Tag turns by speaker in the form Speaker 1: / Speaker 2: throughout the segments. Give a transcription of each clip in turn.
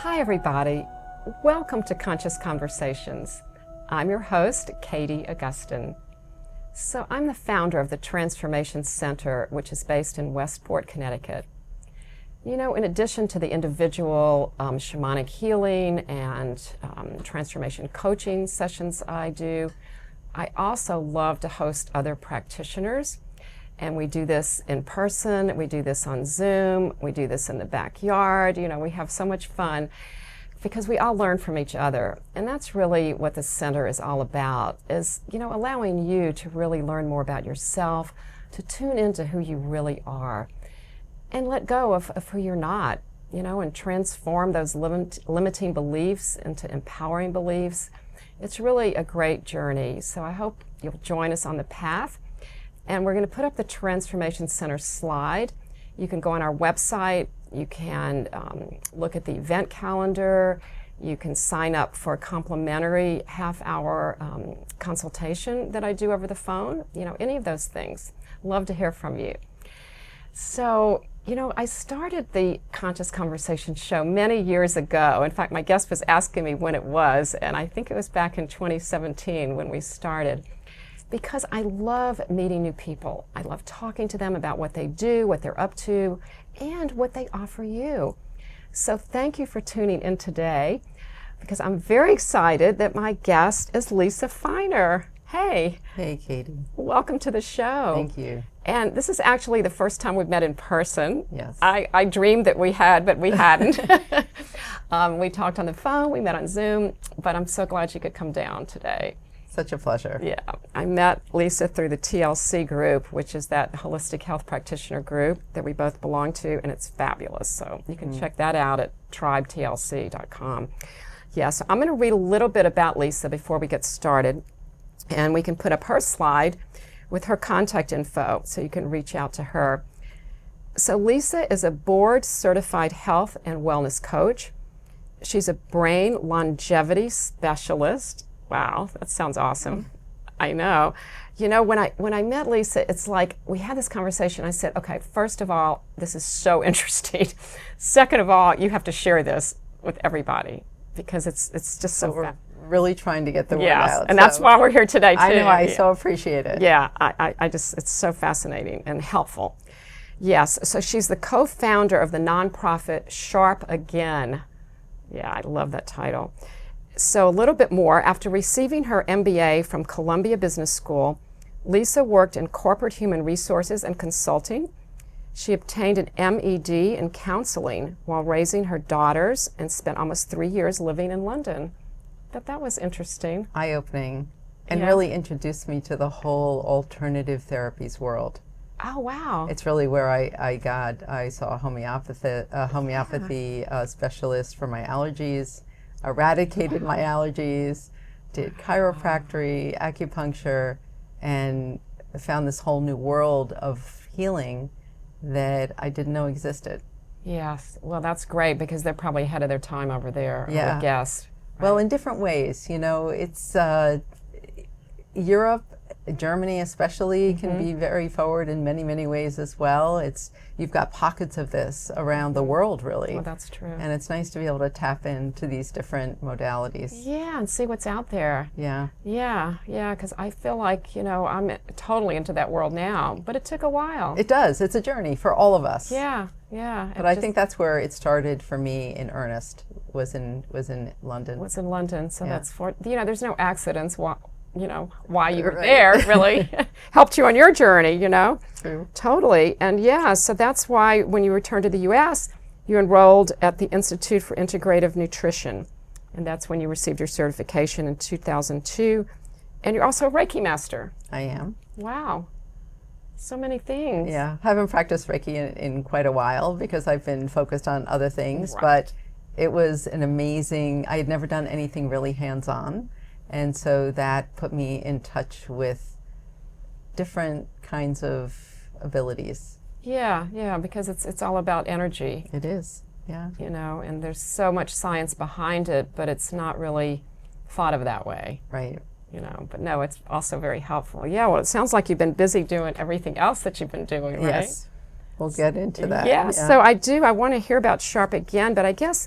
Speaker 1: Hi everybody, welcome to Conscious Conversations. I'm your host, Katie Augustyn. So I'm the founder of the Transformation Center, which is based in Westport, Connecticut. You know, in addition to the individual shamanic healing and transformation coaching sessions I do, I also love to host other practitioners. And we do this in person, we do this on Zoom, we do this in the backyard. You know, we have so much fun because we all learn from each other. And that's really what the center is all about, is, you know, allowing you to really learn more about yourself, to tune into who you really are, and let go of who you're not, you know, and transform those limiting beliefs into empowering beliefs. It's really a great journey. So I hope you'll join us on the path. And we're going to put up the Transformation Center slide. You can go on our website, you can look at the event calendar, you can sign up for a complimentary half-hour consultation that I do over the phone, you know, any of those things. Love to hear from you. So, you know, I started the Conscious Conversation show many years ago. In fact, my guest was asking me when it was, and I think it was back in 2017 when we started. Because I love meeting new people. I love talking to them about what they do, what they're up to, and what they offer you. So thank you for tuning in today, because I'm very excited that my guest is Lisa Feiner. Hey.
Speaker 2: Hey, Katie.
Speaker 1: Welcome to the show.
Speaker 2: Thank you.
Speaker 1: And this is actually the first time we've met in person.
Speaker 2: Yes.
Speaker 1: I dreamed that we had, but we hadn't. We talked on the phone, we met on Zoom, but I'm so glad you could come down today.
Speaker 2: Such a pleasure.
Speaker 1: Yeah, I met Lisa through the TLC group, which is that holistic health practitioner group that we both belong to, and it's fabulous. So you can check that out at tribetlc.com. Yeah, so I'm going to read a little bit about Lisa before we get started, and we can put up her slide with her contact info so you can reach out to her. So Lisa is a board-certified health and wellness coach. She's a brain longevity specialist. Wow, that sounds awesome. I know. You know, when I met Lisa, it's like we had this conversation. I said, okay, first of all, this is so interesting. Second of all, you have to share this with everybody because it's just so
Speaker 2: we're really trying to get the word out.
Speaker 1: And that's why we're here today too.
Speaker 2: I know, I so appreciate it.
Speaker 1: Yeah, I just, it's so fascinating and helpful. Yes, so she's the co-founder of the nonprofit Sharp Again. Yeah, I love that title. So a little bit more, after receiving her MBA from Columbia Business School, Lisa worked in corporate human resources and consulting. She obtained an M.Ed in counseling while raising her daughters and spent almost 3 years living in London. But that was interesting.
Speaker 2: Eye-opening, and really introduced me to the whole alternative therapies world.
Speaker 1: Oh, wow.
Speaker 2: It's really where I saw a homeopathy specialist for my allergies, eradicated my allergies, did chiropractic, acupuncture, and found this whole new world of healing that I didn't know existed.
Speaker 1: Yes, well, that's great because they're probably ahead of their time over there, I would guess. Right?
Speaker 2: Well, in different ways. You know, it's Europe, Germany especially, can be very forward in many, many ways as well. You've got pockets of this around the world, really.
Speaker 1: Well, that's true.
Speaker 2: And it's nice to be able to tap into these different modalities.
Speaker 1: Yeah, and see what's out there.
Speaker 2: Yeah.
Speaker 1: Yeah, because I feel like, you know, I'm totally into that world now, but it took a while.
Speaker 2: It does. It's a journey for all of us.
Speaker 1: Yeah.
Speaker 2: But I think that's where it started for me in earnest, was in London.
Speaker 1: Was in London, so that's you know, there's no accidents. You know, why you were there really helped you on your journey, you know?
Speaker 2: True.
Speaker 1: Totally. And yeah, so that's why when you returned to the U.S., you enrolled at the Institute for Integrative Nutrition. And that's when you received your certification in 2002. And you're also a Reiki master.
Speaker 2: I am.
Speaker 1: Wow. So many things.
Speaker 2: Yeah. Haven't practiced Reiki in quite a while because I've been focused on other things.
Speaker 1: Right.
Speaker 2: But it was an amazing, I had never done anything really hands-on. And so that put me in touch with different kinds of abilities.
Speaker 1: Yeah, because it's all about energy.
Speaker 2: It is, yeah.
Speaker 1: You know, and there's so much science behind it, but it's not really thought of that way.
Speaker 2: Right.
Speaker 1: You know, but no, it's also very helpful. Yeah, well, it sounds like you've been busy doing everything else that you've been doing, right?
Speaker 2: Yes. We'll get into that.
Speaker 1: Yeah, so I want to hear about Sharp Again, but I guess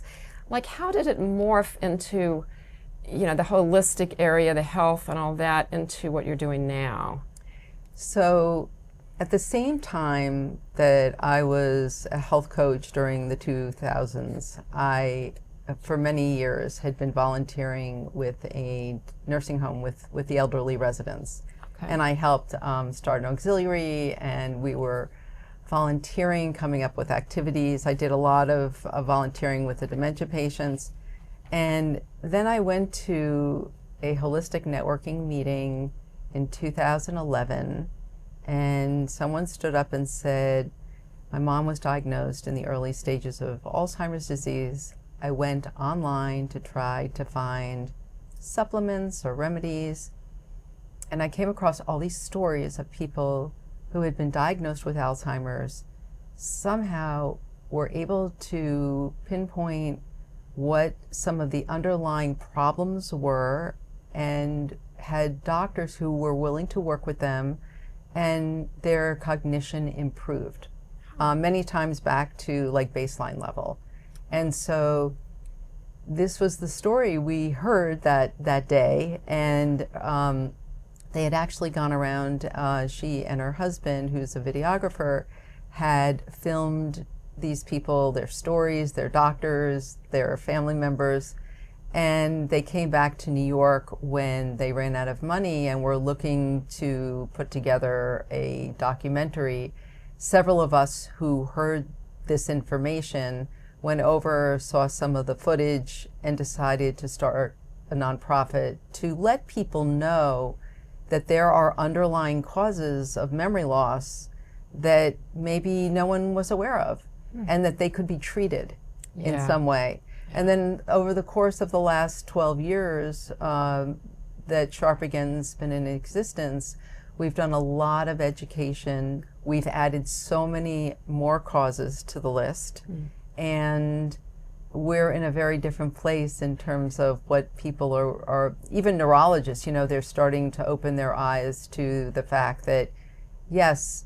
Speaker 1: Like, how did it morph into, the holistic area, the health and all that, into what you're doing now?
Speaker 2: So at the same time that I was a health coach during the 2000s, I, for many years, had been volunteering with a nursing home with the elderly residents.
Speaker 1: Okay.
Speaker 2: And I helped start an auxiliary, and we were volunteering, coming up with activities. I did a lot of volunteering with the dementia patients. And then I went to a holistic networking meeting in 2011, and someone stood up and said, my mom was diagnosed in the early stages of Alzheimer's disease. I went online to try to find supplements or remedies, and I came across all these stories of people who had been diagnosed with Alzheimer's, somehow were able to pinpoint what some of the underlying problems were, and had doctors who were willing to work with them, and their cognition improved many times back to like baseline level. And so this was the story we heard that day, and they had actually gone around, she and her husband, who's a videographer, had filmed these people, their stories, their doctors, their family members, and they came back to New York when they ran out of money and were looking to put together a documentary. Several of us who heard this information went over, saw some of the footage, and decided to start a nonprofit to let people know that there are underlying causes of memory loss that maybe no one was aware of, and that they could be treated in some way. And then over the course of the last 12 years that Sharp Again's been in existence, we've done a lot of education. We've added so many more causes to the list, and we're in a very different place in terms of what people are even neurologists, they're starting to open their eyes to the fact that, yes,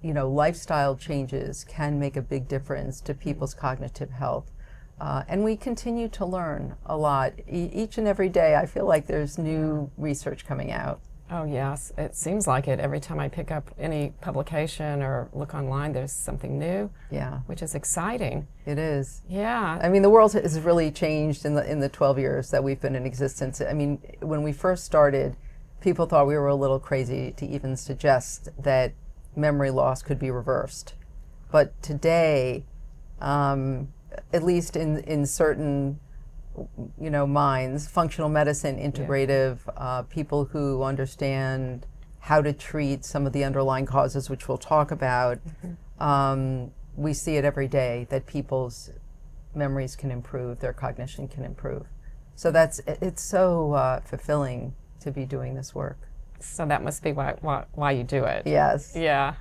Speaker 2: lifestyle changes can make a big difference to people's cognitive health. And we continue to learn a lot. Each and every day, I feel like there's new research coming out.
Speaker 1: Oh, yes. It seems like it. Every time I pick up any publication or look online, there's something new, which is exciting.
Speaker 2: It is.
Speaker 1: Yeah.
Speaker 2: I mean, the world has really changed in the 12 years that we've been in existence. I mean, when we first started, people thought we were a little crazy to even suggest that memory loss could be reversed. But today, at least in certain minds, functional medicine, integrative, people who understand how to treat some of the underlying causes, which we'll talk about, we see it every day that people's memories can improve, their cognition can improve. So it's so fulfilling to be doing this work.
Speaker 1: So that must be why you do it.
Speaker 2: Yes.
Speaker 1: Yeah.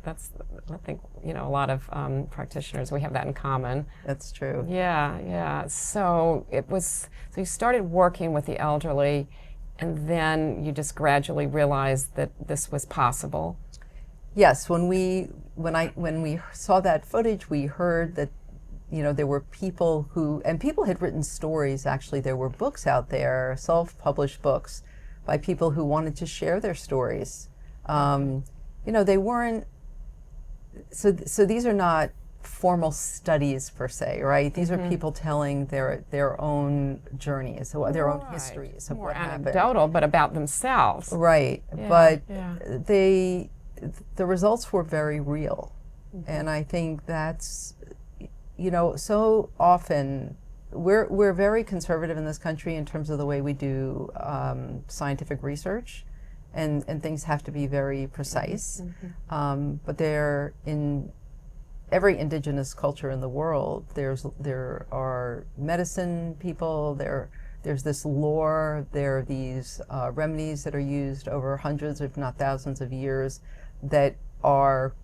Speaker 1: That's, I think, a lot of practitioners, we have that in common.
Speaker 2: That's true.
Speaker 1: Yeah. So you started working with the elderly, and then you just gradually realized that this was possible.
Speaker 2: Yes. When we saw that footage, we heard that, there were people people had written stories. Actually, there were books out there, self-published books, by people who wanted to share their stories. They weren't, so these are not formal studies per se, right? These are people telling their own journeys, their own histories of what happened.
Speaker 1: More anecdotal, but about themselves.
Speaker 2: Right, but the results were very real. And I think that's, so often, we're very conservative in this country in terms of the way we do scientific research, and things have to be very precise. But there, in every indigenous culture in the world, there are medicine people, there's this lore, there are these remedies that are used over hundreds, if not thousands of years, that are,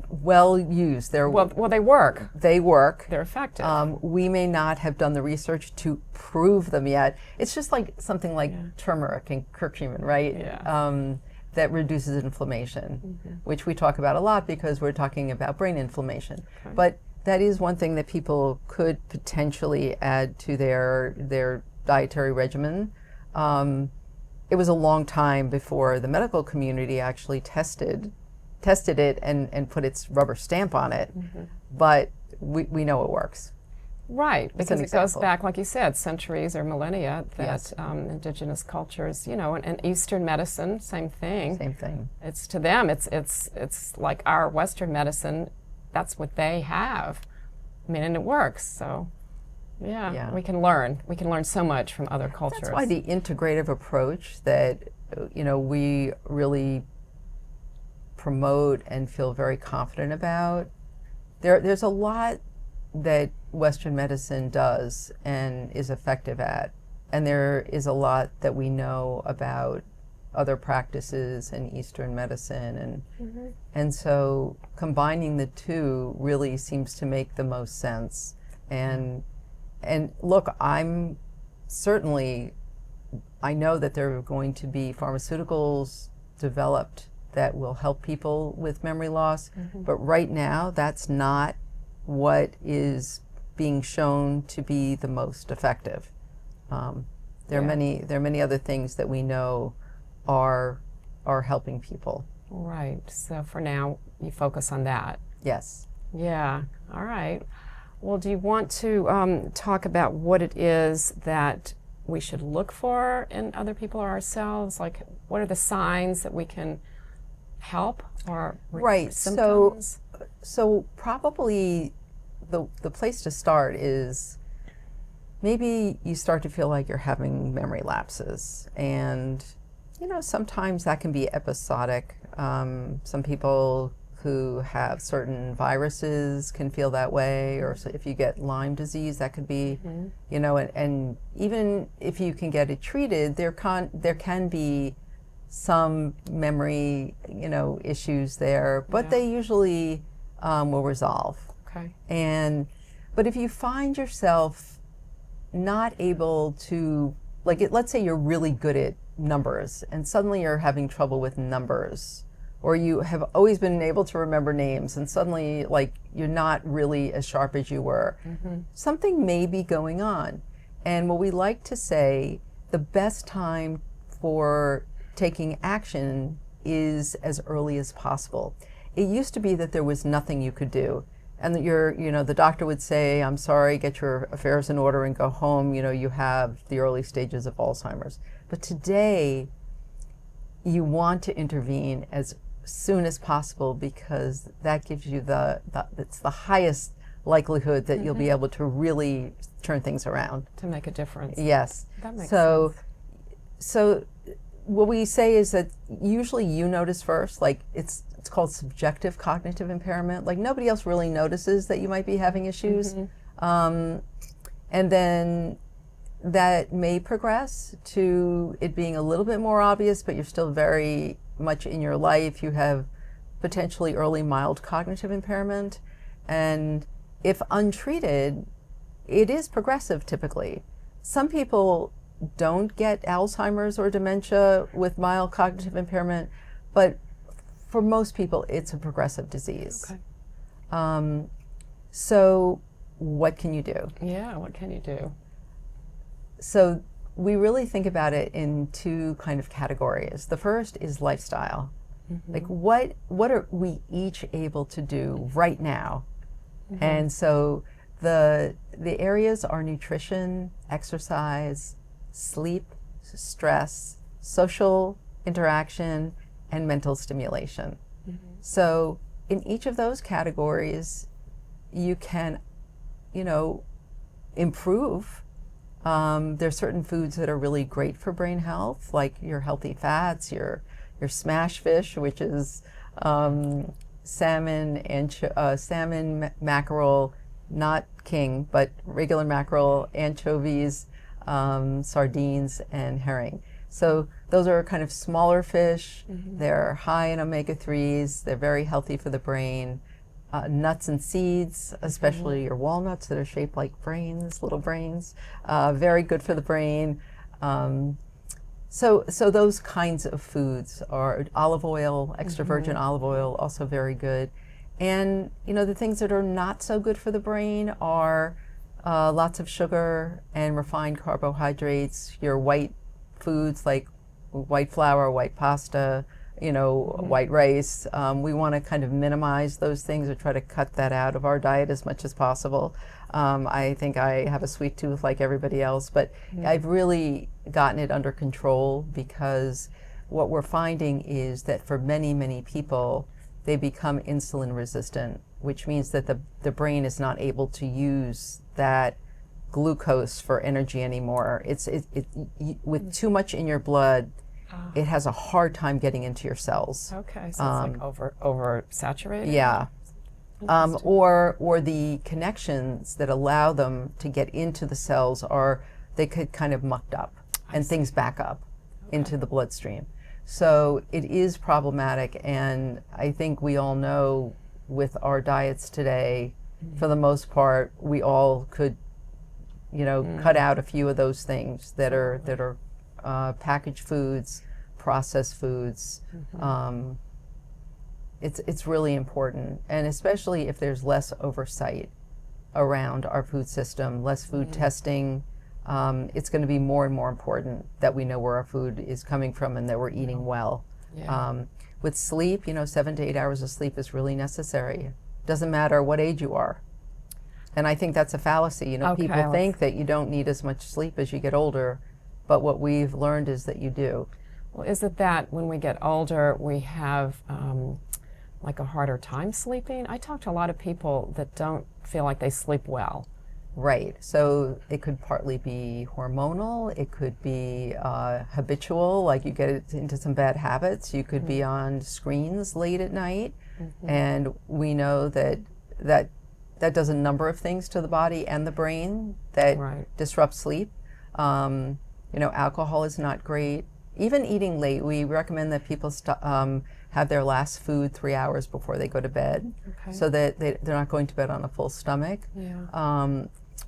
Speaker 2: well used. They
Speaker 1: work.
Speaker 2: They work.
Speaker 1: They're effective.
Speaker 2: We may not have done the research to prove them yet. It's just like something like turmeric and curcumin, right? That reduces inflammation, which we talk about a lot because we're talking about brain inflammation. But that is one thing that people could potentially add to their dietary regimen. It was a long time before the medical community actually tested it and put its rubber stamp on it, but we know it works.
Speaker 1: Right,
Speaker 2: As
Speaker 1: because
Speaker 2: an
Speaker 1: it goes
Speaker 2: example.
Speaker 1: back, like you said, centuries or millennia that
Speaker 2: Yes.
Speaker 1: indigenous cultures, and Eastern medicine, same thing.
Speaker 2: Same thing.
Speaker 1: It's to them, it's like our Western medicine. That's what they have. I mean, and it works. So,
Speaker 2: Yeah.
Speaker 1: we can learn. We can learn so much from other cultures.
Speaker 2: That's why the integrative approach that we really promote and feel very confident about. There's a lot that Western medicine does and is effective at, and there is a lot that we know about other practices in Eastern medicine, and so combining the two really seems to make the most sense. And look, I'm certainly, I know that there are going to be pharmaceuticals developed that will help people with memory loss, but right now that's not what is being shown to be the most effective. There are many other things that we know are helping people.
Speaker 1: Right. So for now, you focus on that.
Speaker 2: Yes.
Speaker 1: Yeah. All right. Well, do you want to talk about what it is that we should look for in other people or ourselves? Like, what are the signs that we can help or
Speaker 2: Right.
Speaker 1: symptoms?
Speaker 2: So probably the place to start is maybe you start to feel like you're having memory lapses, and sometimes that can be episodic. Some people who have certain viruses can feel that way, or so if you get Lyme disease, that could be, and even if you can get it treated, there can be some memory, issues there, but they usually will resolve.
Speaker 1: Okay.
Speaker 2: But if you find yourself not able to, let's say you're really good at numbers and suddenly you're having trouble with numbers, or you have always been able to remember names and suddenly you're not really as sharp as you were, something may be going on. And what we like to say, the best time for taking action is as early as possible. It used to be that there was nothing you could do, and that the doctor would say, "I'm sorry, get your affairs in order and go home. You have the early stages of Alzheimer's." But today, you want to intervene as soon as possible, because that gives you it's the highest likelihood that you'll be able to really turn things around.
Speaker 1: To make a difference.
Speaker 2: Yes.
Speaker 1: That makes sense.
Speaker 2: So what we say is that usually you notice first, it's called subjective cognitive impairment. Nobody else really notices that you might be having issues. And then that may progress to it being a little bit more obvious, but you're still very much in your life. You have potentially early mild cognitive impairment. And if untreated, it is progressive typically. Some people don't get Alzheimer's or dementia with mild cognitive impairment, but for most people, it's a progressive disease.
Speaker 1: Okay.
Speaker 2: So what can you do?
Speaker 1: Yeah, what can you do?
Speaker 2: So we really think about it in two kind of categories. The first is lifestyle. What are we each able to do right now? And so the areas are nutrition, exercise, sleep, stress, social interaction, and mental stimulation. So in each of those categories, you can, improve. There's certain foods that are really great for brain health, like your healthy fats, your smash fish, which is salmon, mackerel, not king, but regular mackerel, anchovies, sardines, and herring. So those are kind of smaller fish. They're high in omega-3s. They're very healthy for the brain. Nuts and seeds, especially your walnuts that are shaped like brains, little brains, very good for the brain. So those kinds of foods are olive oil, extra virgin olive oil, also very good. And, you know, the things that are not so good for the brain are lots of sugar and refined carbohydrates, your white foods like white flour, white pasta, you know, white rice. We want to kind of minimize those things or try to cut that out of our diet as much as possible. I think I have a sweet tooth like everybody else, but I've really gotten it under control because what we're finding is that for many, many people, they become insulin resistant, which means that the brain is not able to use that glucose for energy anymore. With too much in your blood, it has a hard time getting into your cells.
Speaker 1: Okay, so it's like over saturated?
Speaker 2: Yeah. Or the connections that allow them to get into the cells they could kind of mucked up and things back up into the bloodstream. So it is problematic, and I think we all know with our diets today, for the most part, we all could, you know, cut out a few of those things that are packaged foods, processed foods. It's really important, and especially if there's less oversight around our food system, less food testing. It's going to be more and more important that we know where our food is coming from and that we're eating well.
Speaker 1: Yeah.
Speaker 2: With sleep, you know, 7 to 8 hours of sleep is really necessary. Doesn't matter what age you are. And I think that's a fallacy. You know, people think that you don't need as much sleep as you get older, but what we've learned is that you do.
Speaker 1: Well, is it that when we get older, we have like a harder time sleeping? I talk to a lot of people that don't feel like they sleep well.
Speaker 2: Right. So it could partly be hormonal. It could be habitual, like you get into some bad habits. You could be on screens late at night. And we know that does a number of things to the body and the brain that disrupt sleep. You know, alcohol is not great. Even eating late, we recommend that people have their last food 3 hours before they go to bed, so that they're not going to bed on a full stomach.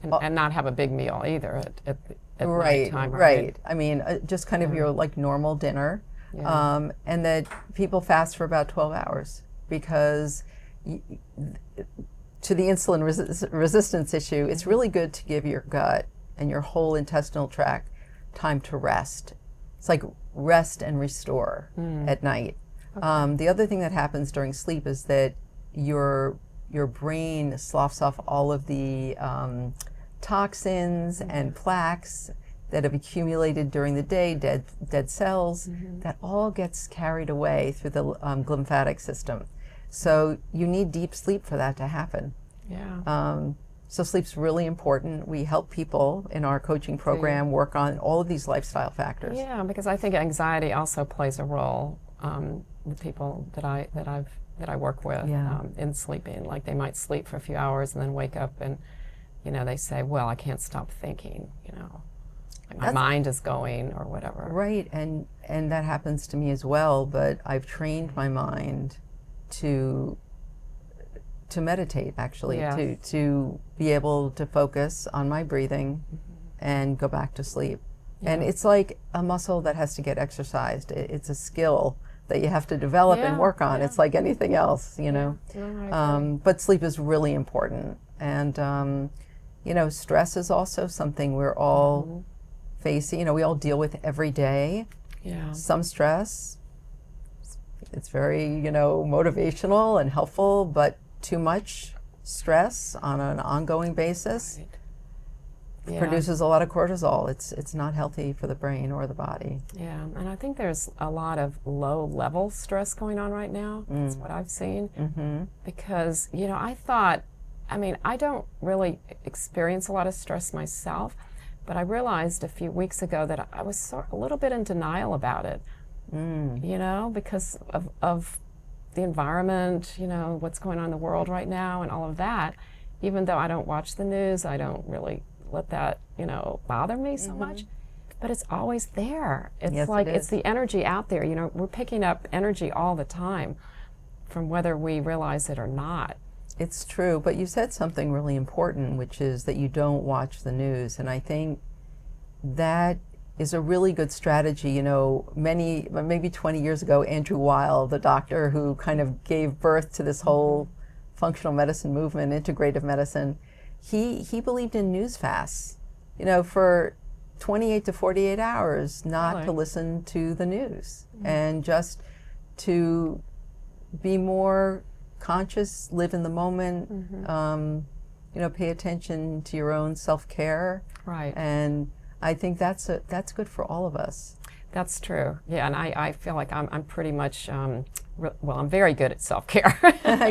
Speaker 1: And not have a big meal either at nighttime.
Speaker 2: Right. I mean, just kind of your like normal dinner, and that people fast for about 12 hours because to the insulin resistance issue, it's really good to give your gut and your whole intestinal tract time to rest. It's like rest and restore at night. The other thing that happens during sleep is that your brain sloughs off all of the toxins and plaques that have accumulated during the day, dead cells. That all gets carried away through the lymphatic system. So you need deep sleep for that to happen. So sleep's really important. We help people in our coaching program work on all of these lifestyle factors.
Speaker 1: Yeah, because I think anxiety also plays a role with people that I work with in sleeping. Like they might sleep for a few hours and then wake up and, you know, they say, well, I can't stop thinking, you know, like my mind is going or whatever.
Speaker 2: Right, and that happens to me as well, but I've trained my mind to meditate, actually, to be able to focus on my breathing and go back to sleep. And it's like a muscle that has to get exercised. It's a skill that you have to develop and work on. It's like anything else, you know. But sleep is really important. And, you know, stress is also something we're all facing. You know, we all deal with every day. Some stress, it's very, you know, motivational and helpful, but too much stress on an ongoing basis produces a lot of cortisol. It's not healthy for the brain or the body.
Speaker 1: Yeah, and I think there's a lot of low-level stress going on right now. That's what I've seen. Because, you know, I don't really experience a lot of stress myself, but I realized a few weeks ago that I was a little bit in denial about it, you know, because of the environment, you know, what's going on in the world right now and all of that. Even though I don't watch the news, I don't really let that, you know, bother me so much. But it's always there. It's like it's the energy out there. You know, we're picking up energy all the time from whether we realize it or not.
Speaker 2: It's true, but you said something really important, which is that you don't watch the news. And I think that is a really good strategy. You know, maybe 20 years ago, Andrew Weil, the doctor who kind of gave birth to this whole functional medicine movement, integrative medicine, he believed in news fasts, for 28 to 48 hours, not
Speaker 1: Really?
Speaker 2: to listen to the news and just to be more conscious, live in the moment, pay attention to your own self-care.
Speaker 1: Right.
Speaker 2: And I think that's good for all of us.
Speaker 1: That's true. Yeah, and I feel like I'm pretty much, I'm very good at self-care.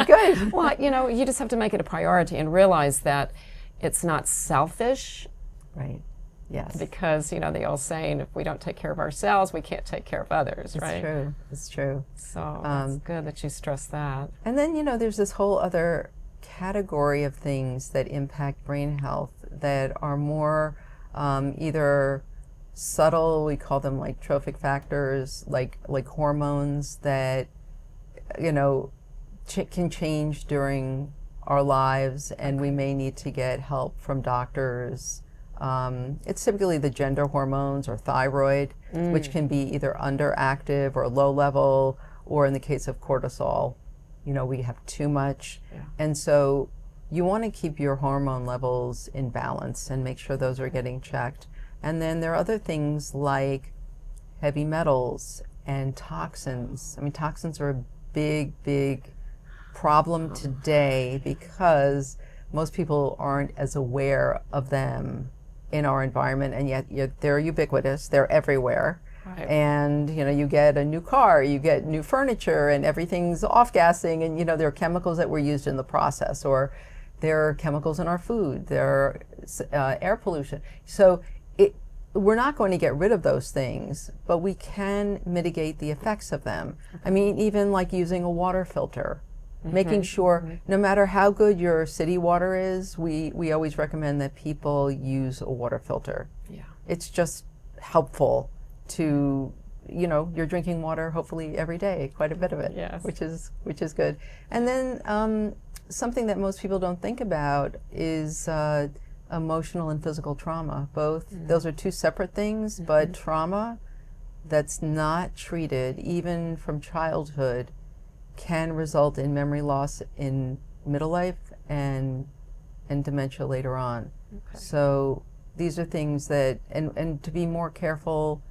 Speaker 2: Good.
Speaker 1: Well, you just have to make it a priority and realize that it's not selfish.
Speaker 2: Right. Yes.
Speaker 1: Because, the old saying, if we don't take care of ourselves, we can't take care of others, right?
Speaker 2: It's true. It's true.
Speaker 1: So it's good that you stress that.
Speaker 2: And then, there's this whole other category of things that impact brain health that are more either subtle, we call them like trophic factors, like hormones that, can change during our lives, and we may need to get help from doctors. It's typically the gender hormones or thyroid, which can be either underactive or low level, or in the case of cortisol, we have too much.
Speaker 1: Yeah.
Speaker 2: And so you want to keep your hormone levels in balance and make sure those are getting checked. And then there are other things like heavy metals and toxins. I mean, toxins are a big, big problem today because most people aren't as aware of them in our environment, and yet they're ubiquitous, they're everywhere.
Speaker 1: Right.
Speaker 2: And you get a new car, you get new furniture, and everything's off-gassing, and there are chemicals that were used in the process, or there are chemicals in our food, there are air pollution. So we're not going to get rid of those things, but we can mitigate the effects of them. I mean, even like using a water filter, making sure no matter how good your city water is, we always recommend that people use a water filter.
Speaker 1: Yeah.
Speaker 2: It's just helpful to, you're drinking water hopefully every day, quite a bit of it,
Speaker 1: Yes.
Speaker 2: which is good. And then something that most people don't think about is emotional and physical trauma. Both, those are two separate things, but trauma that's not treated, even from childhood, can result in memory loss in middle life and dementia later on.
Speaker 1: Okay.
Speaker 2: So these are things that, and to be more careful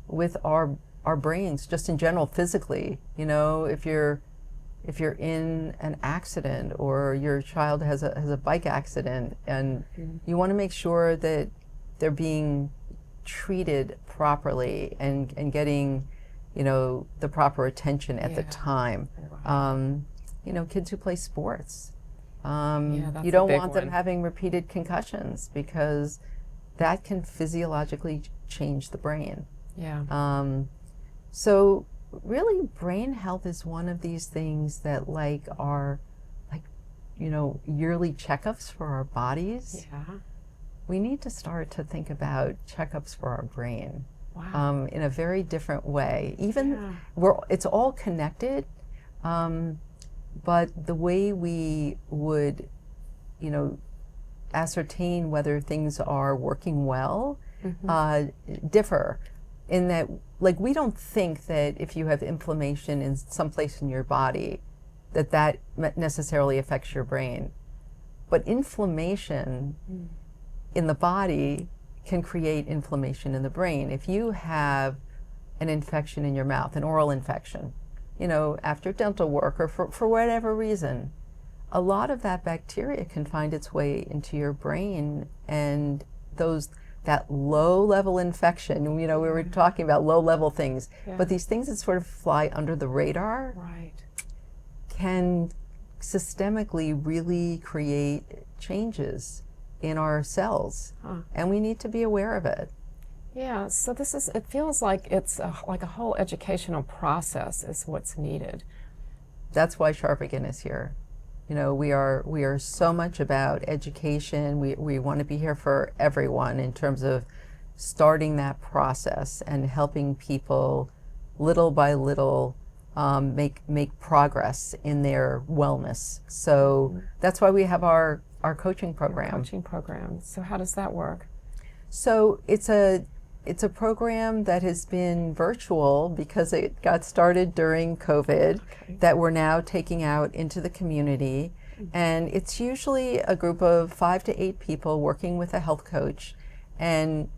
Speaker 2: with our brains, just in general, physically. If you're in an accident or your child has a bike accident, and you want to make sure that they're being treated properly and getting the proper attention at the time.
Speaker 1: Right.
Speaker 2: Kids who play sports,
Speaker 1: that's
Speaker 2: you
Speaker 1: a
Speaker 2: don't
Speaker 1: big
Speaker 2: want them
Speaker 1: one.
Speaker 2: having repeated concussions because that can physiologically change the brain.
Speaker 1: Yeah.
Speaker 2: So really, brain health is one of these things that are yearly checkups for our bodies.
Speaker 1: Yeah.
Speaker 2: We need to start to think about checkups for our brain.
Speaker 1: Wow.
Speaker 2: In a very different way. Even
Speaker 1: Yeah.
Speaker 2: it's all connected, but the way we would, ascertain whether things are working well differ. In that, we don't think that if you have inflammation in some place in your body, that necessarily affects your brain. But inflammation in the body can create inflammation in the brain. If you have an infection in your mouth, an oral infection, after dental work or for whatever reason, a lot of that bacteria can find its way into your brain, and that low-level infection, we were talking about low-level things, but these things that sort of fly under the radar
Speaker 1: Right.
Speaker 2: can systemically really create changes in our cells, and we need to be aware of it.
Speaker 1: Yeah, so it feels like it's like a whole educational process is what's needed.
Speaker 2: That's why Sharpigan is here. We are so much about education. We want to be here for everyone in terms of starting that process and helping people little by little make progress in their wellness. So that's why we have our coaching program.
Speaker 1: Coaching program. So how does that work?
Speaker 2: So it's a It's a program that has been virtual because it got started during COVID, that we're now taking out into the community. And it's usually a group of 5 to 8 people working with a health coach. And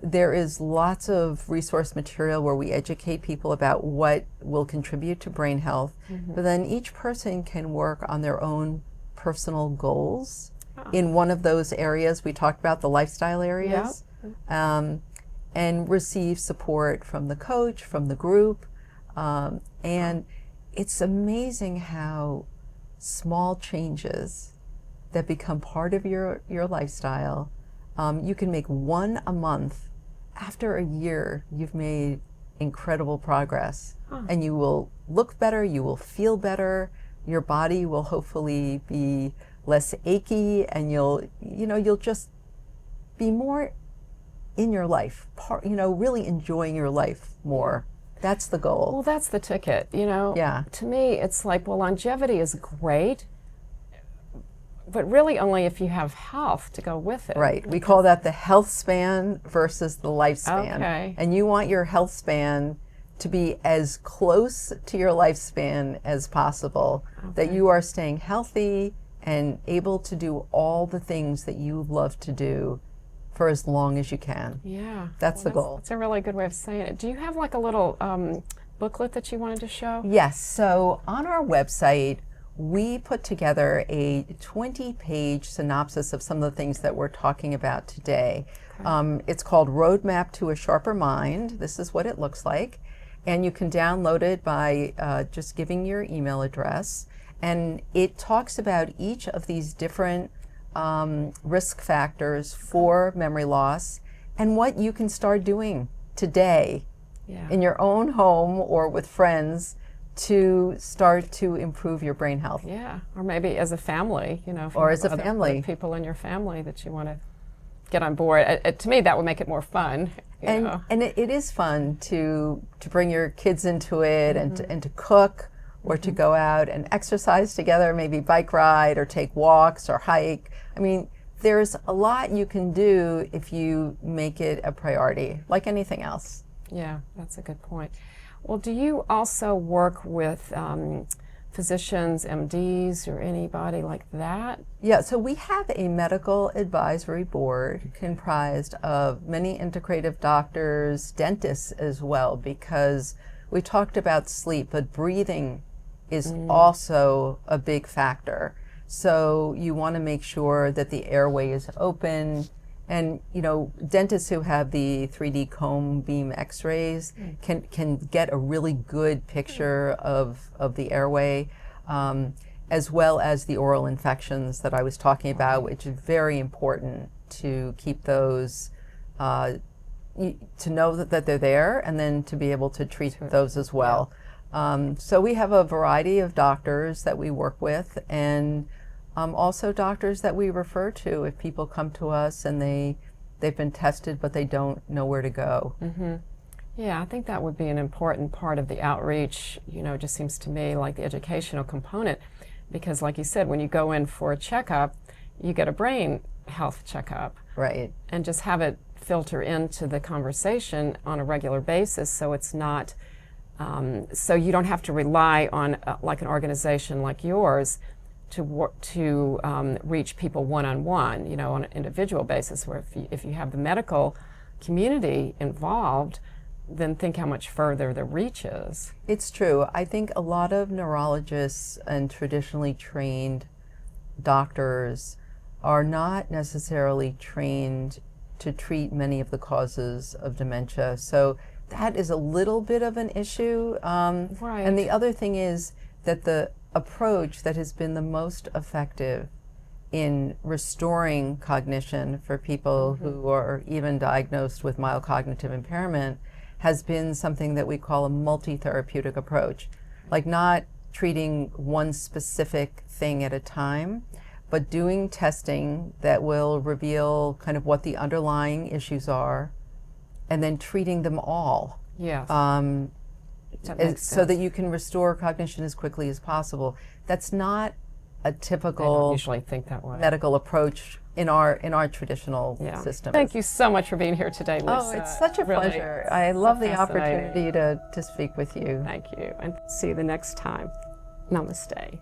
Speaker 2: there is lots of resource material where we educate people about what will contribute to brain health. But then each person can work on their own personal goals in one of those areas. We talked about the lifestyle areas. And receive support from the coach, from the group. And it's amazing how small changes that become part of your lifestyle, you can make one a month. After a year, you've made incredible progress. And you will look better, you will feel better, your body will hopefully be less achy, and you'll just be more in your life, really enjoying your life more. That's the goal.
Speaker 1: Well, that's the ticket,
Speaker 2: Yeah.
Speaker 1: To me, it's like, well, longevity is great, but really only if you have health to go with it.
Speaker 2: Right. We call that the health span versus the lifespan.
Speaker 1: Okay.
Speaker 2: And you want your health span to be as close to your lifespan as possible, that you are staying healthy and able to do all the things that you love to do for as long as you can.
Speaker 1: Yeah.
Speaker 2: That's the goal.
Speaker 1: That's a really good way of saying it. Do you have like a little booklet that you wanted to show?
Speaker 2: Yes. So on our website, we put together a 20-page synopsis of some of the things that we're talking about today. It's called Roadmap to a Sharper Mind. This is what it looks like. And you can download it by just giving your email address. And it talks about each of these different risk factors for memory loss and what you can start doing today in your own home or with friends to start to improve your brain health.
Speaker 1: Yeah, or maybe as a family, if you
Speaker 2: Or
Speaker 1: have
Speaker 2: as a family.
Speaker 1: other people in your family that you want to get on board. To me, that would make it more fun.
Speaker 2: And it is fun to bring your kids into it and to cook or to go out and exercise together, maybe bike ride or take walks or hike. I mean, there's a lot you can do if you make it a priority, like anything else.
Speaker 1: Yeah, that's a good point. Well, do you also work with physicians, MDs, or anybody like that?
Speaker 2: Yeah, so we have a medical advisory board comprised of many integrative doctors, dentists as well, because we talked about sleep, but breathing is also a big factor. So you want to make sure that the airway is open. And, dentists who have the 3D cone beam x-rays can get a really good picture of the airway, as well as the oral infections that I was talking about, which is very important to keep those, to know that they're there, and then to be able to treat those as well. So we have a variety of doctors that we work with, and also doctors that we refer to if people come to us and they've been tested but they don't know where to go.
Speaker 1: Yeah, I think that would be an important part of the outreach. It just seems to me like the educational component, because like you said, when you go in for a checkup, you get a brain health checkup.
Speaker 2: Right.
Speaker 1: And just have it filter into the conversation on a regular basis, so it's not, so you don't have to rely on like an organization like yours to reach people one-on-one, on an individual basis, where if you have the medical community involved, then think how much further the reach is.
Speaker 2: It's true. I think a lot of neurologists and traditionally trained doctors are not necessarily trained to treat many of the causes of dementia. So that is a little bit of an issue.
Speaker 1: Right.
Speaker 2: And the other thing is that the approach that has been the most effective in restoring cognition for people who are even diagnosed with mild cognitive impairment has been something that we call a multi-therapeutic approach. Like not treating one specific thing at a time, but doing testing that will reveal kind of what the underlying issues are, and then treating them all.
Speaker 1: Yes.
Speaker 2: So that you can restore cognition as quickly as possible. That's not a
Speaker 1: I don't
Speaker 2: typical
Speaker 1: usually think that way.
Speaker 2: medical approach in our traditional
Speaker 1: Yeah.
Speaker 2: system.
Speaker 1: Thank you so much for being here today, Lisa.
Speaker 2: Oh, it's such a
Speaker 1: Really
Speaker 2: pleasure. I love the
Speaker 1: fascinating.
Speaker 2: opportunity to speak with you.
Speaker 1: Thank you, and see you the next time. Namaste.